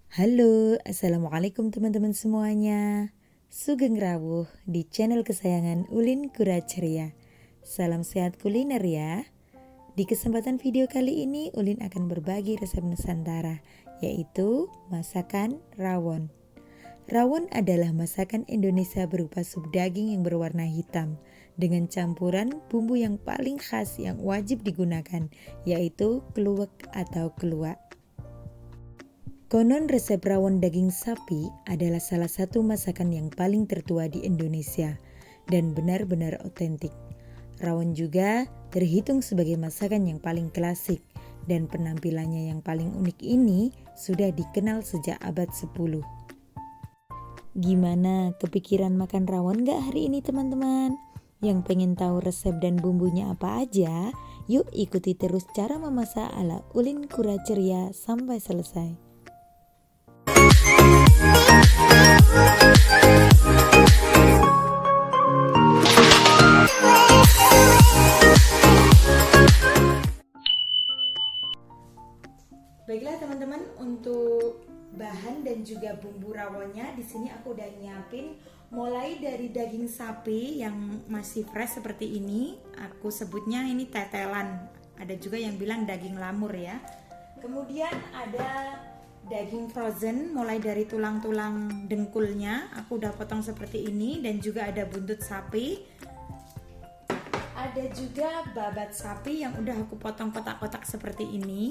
Halo, Assalamualaikum teman-teman semuanya. Sugeng rawuh di channel kesayangan Ulin Kura Ceria. Salam sehat kuliner ya. Di kesempatan video kali ini Ulin akan berbagi resep Nusantara, yaitu masakan rawon. Rawon adalah masakan Indonesia berupa sup daging yang berwarna hitam dengan campuran bumbu yang paling khas yang wajib digunakan, yaitu kluwek atau keluak. Konon resep rawon daging sapi adalah salah satu masakan yang paling tertua di Indonesia dan benar-benar otentik. Rawon juga terhitung sebagai masakan yang paling klasik dan penampilannya yang paling unik ini sudah dikenal sejak abad 10. Gimana, kepikiran makan rawon gak hari ini teman-teman? Yang pengen tahu resep dan bumbunya apa aja? Yuk ikuti terus cara memasak ala Ulin Kura Ceria sampai selesai. Baiklah teman-teman, untuk bahan dan juga bumbu rawonnya di sini aku udah nyiapin mulai dari daging sapi yang masih fresh seperti ini. Aku sebutnya ini tetelan. Ada juga yang bilang daging lamur ya. Kemudian ada daging frozen mulai dari tulang-tulang dengkulnya. Aku udah potong seperti ini dan juga ada buntut sapi. Ada juga babat sapi yang udah aku potong kotak-kotak seperti ini.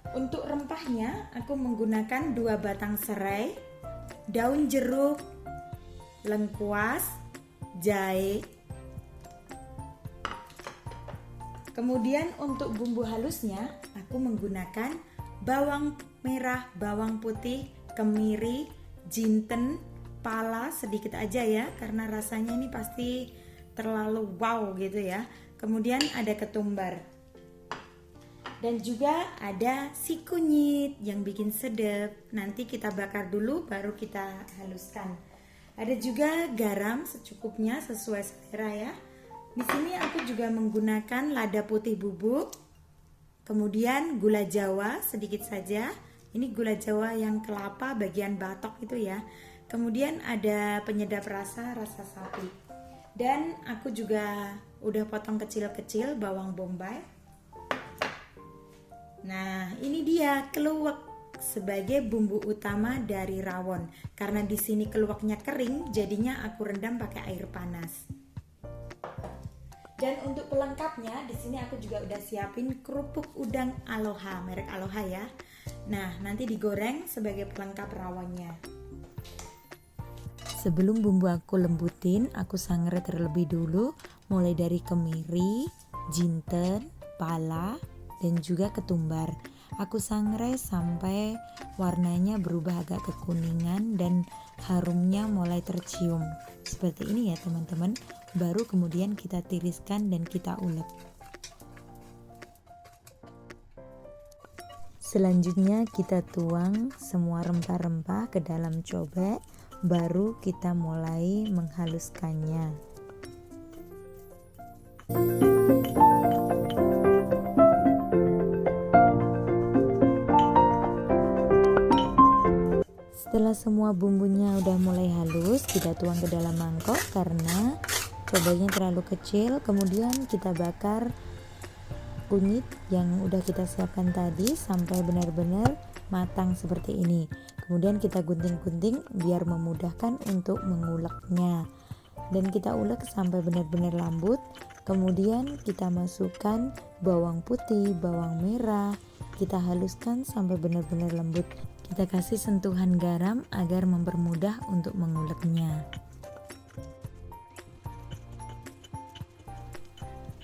Untuk rempahnya aku menggunakan 2 batang serai, daun jeruk, lengkuas, jahe. Kemudian untuk bumbu halusnya aku menggunakan bawang merah, bawang putih, kemiri, jinten, pala sedikit aja ya karena rasanya ini pasti terlalu wow gitu ya. Kemudian ada ketumbar. Dan juga ada si kunyit yang bikin sedap. Nanti kita bakar dulu baru kita haluskan. Ada juga garam secukupnya sesuai selera ya. Di sini aku juga menggunakan lada putih bubuk. Kemudian gula Jawa sedikit saja. Ini gula Jawa yang kelapa bagian batok itu ya. Kemudian ada penyedap rasa sapi. Dan aku juga udah potong kecil-kecil bawang bombay. Nah, ini dia keluak sebagai bumbu utama dari rawon. Karena di sini keluaknya kering, jadinya aku rendam pakai air panas. Dan untuk pelengkapnya, di sini aku juga udah siapin kerupuk udang Aloha, merek Aloha ya. Nah, nanti digoreng sebagai pelengkap rawonnya. Sebelum bumbu aku lembutin, aku sangrai terlebih dulu, mulai dari kemiri, jinten, pala, dan juga ketumbar. Aku sangrai sampai warnanya berubah agak kekuningan dan harumnya mulai tercium. Seperti ini ya teman-teman. Baru kemudian kita tiriskan dan kita ulek. Selanjutnya kita tuang semua rempah-rempah ke dalam cobek. Baru kita mulai menghaluskannya. Setelah semua bumbunya udah mulai halus, kita tuang ke dalam mangkok karena cobeknya terlalu kecil. Kemudian kita bakar kunyit yang udah kita siapkan tadi sampai benar-benar matang seperti ini. Kemudian kita gunting-gunting biar memudahkan untuk menguleknya. Dan kita ulek sampai benar-benar lembut. Kemudian kita masukkan bawang putih, bawang merah. Kita haluskan sampai benar-benar lembut. Kita kasih sentuhan garam agar mempermudah untuk menguleknya.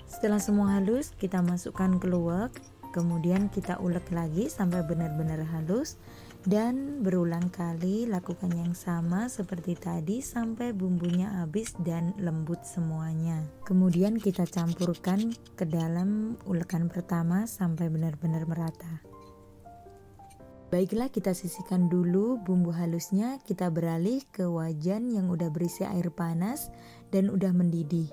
Setelah semua halus, kita masukkan keluak. Kemudian kita ulek lagi sampai benar-benar halus. Dan berulang kali lakukan yang sama seperti tadi sampai bumbunya habis dan lembut semuanya. Kemudian kita campurkan ke dalam ulekan pertama sampai benar-benar merata. Baiklah, kita sisihkan dulu bumbu halusnya. Kita beralih ke wajan yang udah berisi air panas dan udah mendidih.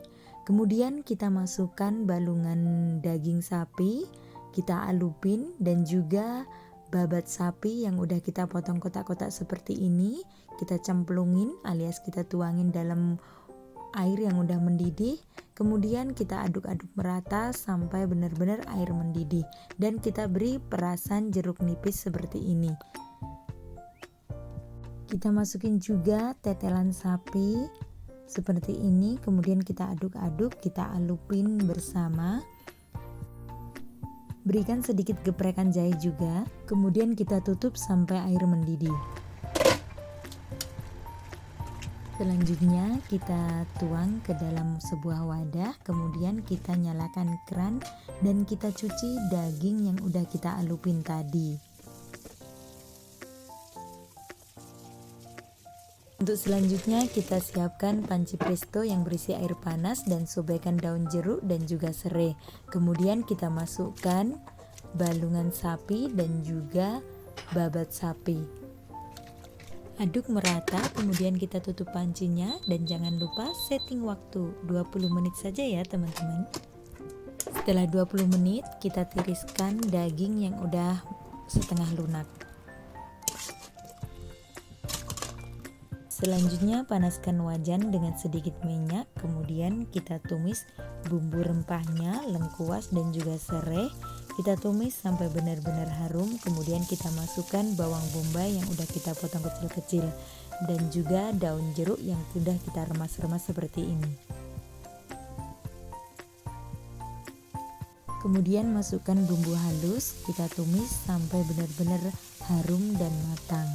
Kemudian kita masukkan balungan daging sapi, kita alupin dan juga babat sapi yang udah kita potong kotak-kotak seperti ini. Kita cemplungin alias kita tuangin dalam air yang udah mendidih. Kemudian kita aduk-aduk merata sampai benar-benar air mendidih. Dan kita beri perasan jeruk nipis seperti ini. Kita masukin juga tetelan sapi seperti ini. Kemudian kita aduk-aduk, kita alupin bersama. Berikan sedikit geprekan jahe juga, kemudian kita tutup sampai air mendidih. Selanjutnya kita tuang ke dalam sebuah wadah, kemudian kita nyalakan keran dan kita cuci daging yang udah kita alupin tadi. Untuk selanjutnya kita siapkan panci presto yang berisi air panas dan sobekan daun jeruk dan juga serai. Kemudian kita masukkan balungan sapi dan juga babat sapi. Aduk merata, kemudian kita tutup pancinya dan jangan lupa setting waktu 20 menit saja ya teman-teman. Setelah 20 menit kita tiriskan daging yang udah setengah lunak. Selanjutnya panaskan wajan dengan sedikit minyak, kemudian kita tumis bumbu rempahnya, lengkuas dan juga serai. Kita tumis sampai benar-benar harum, kemudian kita masukkan bawang bombay yang udah kita potong kecil-kecil dan juga daun jeruk yang sudah kita remas-remas seperti ini. Kemudian masukkan bumbu halus, kita tumis sampai benar-benar harum dan matang.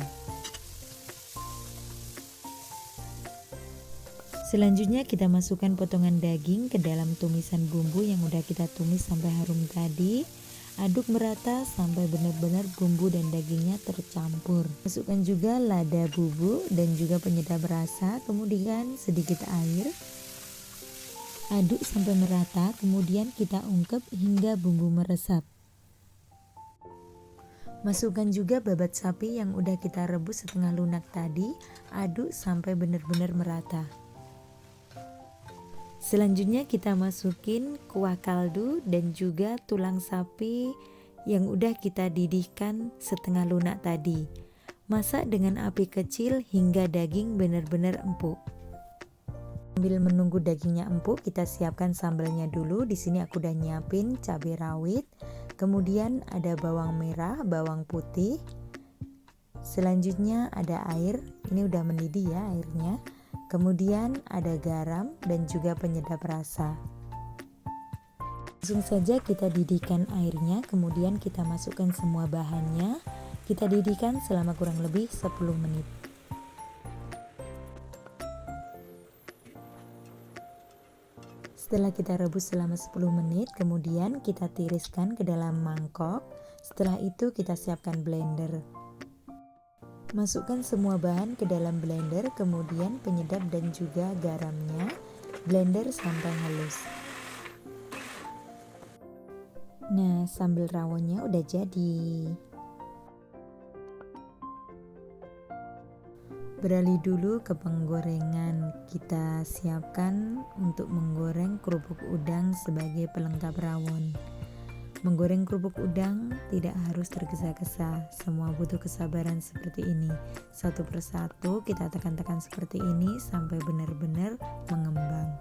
Selanjutnya kita masukkan potongan daging ke dalam tumisan bumbu yang udah kita tumis sampai harum tadi. Aduk merata sampai benar-benar bumbu dan dagingnya tercampur. Masukkan juga lada bubuk dan juga penyedap rasa, kemudian sedikit air. Aduk sampai merata, kemudian kita ungkep hingga bumbu meresap. Masukkan juga babat sapi yang udah kita rebus setengah lunak tadi. Aduk sampai benar-benar merata. Selanjutnya kita masukin kuah kaldu dan juga tulang sapi yang udah kita didihkan setengah lunak tadi. Masak dengan api kecil hingga daging benar-benar empuk. Sambil menunggu dagingnya empuk, kita siapkan sambalnya dulu. Di sini aku udah nyiapin cabai rawit, kemudian ada bawang merah, bawang putih. Selanjutnya ada air, ini udah mendidih ya airnya. Kemudian ada garam dan juga penyedap rasa. Langsung saja kita didihkan airnya, kemudian kita masukkan semua bahannya. Kita didihkan selama kurang lebih 10 menit. Setelah kita rebus selama 10 menit, kemudian kita tiriskan ke dalam mangkok. Setelah itu kita siapkan blender. Masukkan semua bahan ke dalam blender, kemudian penyedap dan juga garamnya. Blender sampai halus. Nah, sambal rawonnya udah jadi. Beralih dulu ke penggorengan. Kita siapkan untuk menggoreng kerupuk udang sebagai pelengkap rawon. Menggoreng kerupuk udang tidak harus tergesa-gesa, semua butuh kesabaran seperti ini. Satu persatu kita tekan-tekan seperti ini sampai benar-benar mengembang.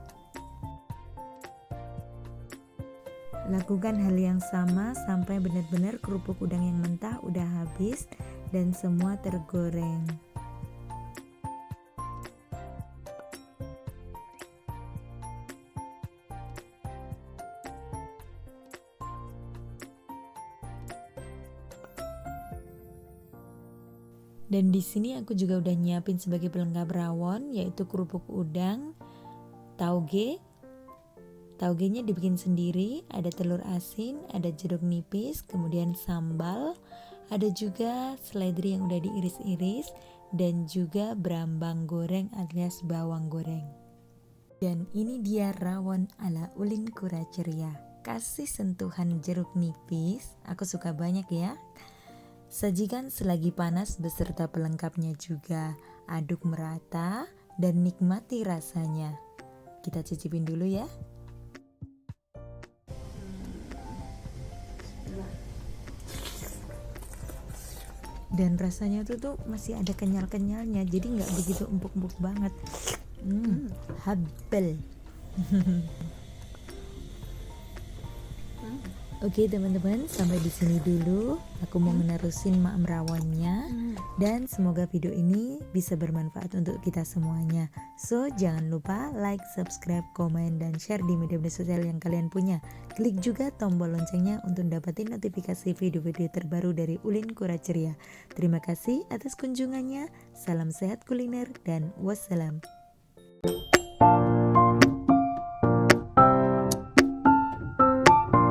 Lakukan hal yang sama sampai benar-benar kerupuk udang yang mentah udah habis dan semua tergoreng. Dan di sini aku juga udah nyiapin sebagai pelengkap rawon, yaitu kerupuk udang, tauge. Taugenya dibikin sendiri, ada telur asin, ada jeruk nipis, kemudian sambal, ada juga seledri yang udah diiris-iris, dan juga brambang goreng alias bawang goreng. Dan ini dia rawon ala Ulin Kura Ceria. Kasih sentuhan jeruk nipis, aku suka banyak ya. Sajikan selagi panas beserta pelengkapnya juga. Aduk merata dan nikmati rasanya. Kita cicipin dulu ya. dan rasanya tuh masih ada kenyal-kenyalnya, jadi nggak begitu empuk-empuk banget. Habel. Oke teman-teman, sampai di sini dulu. Aku mau menerusin maem rawonnya, dan semoga video ini bisa bermanfaat untuk kita semuanya. So, jangan lupa like, subscribe, komen, dan share di media sosial yang kalian punya. Klik juga tombol loncengnya untuk dapetin notifikasi video-video terbaru dari Ulin Kura Ceria. Terima kasih atas kunjungannya. Salam sehat kuliner dan wassalam.